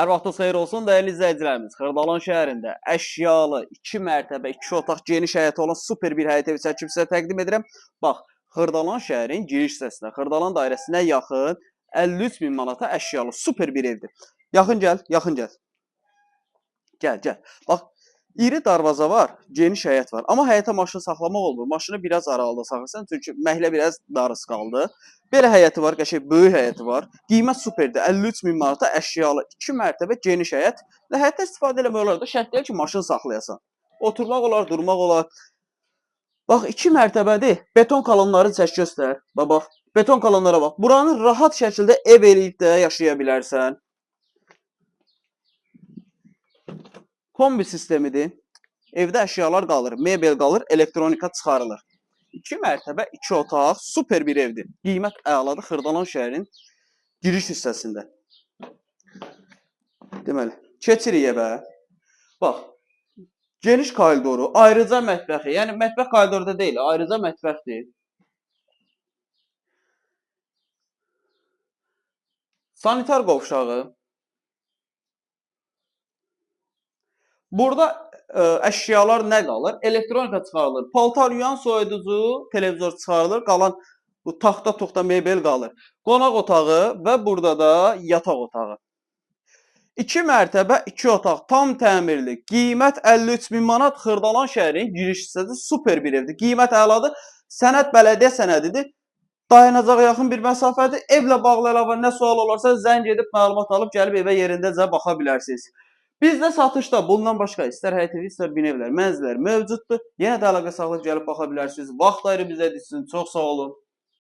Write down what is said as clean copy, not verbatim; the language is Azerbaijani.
Hər vaxtınız xeyir olsun dəyərli izləyicilərimiz. Xırdalan şəhərində əşyalı 2 mərtəbə, 2 otaq geniş həyəti olan super bir həyət evi çəkib sizə təqdim edirəm. Bax, Xırdalan şəhərin giriş hissəsinə, Xırdalan dairəsinə yaxın 53 min manata əşyalı super bir evdir. Yaxın gəl, yaxın gəl. Gəl, gəl. Bax, iri darvaza var, geniş həyət var. Amma həyətə maşın saxlamaq olmur. Maşını biraz aralıda saxlasan, çünki məhlə biraz darız qaldı. Belə həyəti var, qəşəng böyük həyəti var. Qiymət superdir. 53 min manata əşyalı 2 mərtəbə geniş həyət. Və həyətdə istifadə eləmək olar da, şərt deyil ki, maşın saxlayasan. Oturmaq olar, durmaq olar. Bax, 2 mərtəbədir. Beton kolonları çək göstər. Bax, beton kolonlara bax. Buranı rahat şəkildə ev eləyib də yaşaya bilərsən. Kombi sistemidir. Evdə əşyalar qalır, mebel qalır, elektronika çıxarılır. 2 mərtəbə, 2 otaq, super bir evdir. Qiymət əladır Xırdalan şəhərin giriş hissəsində. Deməli, keçirik evə. Bax, geniş koridoru, ayrıca mətbəxi, yəni mətbəx koridorda deyil, ayrıca mətbəxdir. Sanitar qovşağı. Burada əşyalar nə qalır? Elektronika çıxarılır. Paltar yuyan soyuducu, televizor çıxarılır. Qalan bu taxta mebel qalır. Qonaq otağı və burada da yataq otağı. 2 mərtəbə, 2 otaq, tam təmirli. Qiymət 53 min manat. Xırdalan şəhərin giriş hissəsi super bir evdir. Qiymət əladır. Sənəd bələdiyyə sənədidir. Dayanacağa yaxın bir məsafədir. Evlə bağlı əlavə nə sual olarsa zəng edib məlumat alıb gəlib evə yerindəcə baxa bilərsiniz. Bizdə satışda bundan başqa istər həyət evi, istər bina evlər, mənzillər mövcuddur. Yenə də əlaqə saxlayıb gəlib baxa bilərsiniz. Vaxt ayırıb bizə düşsün. Çox sağ olun.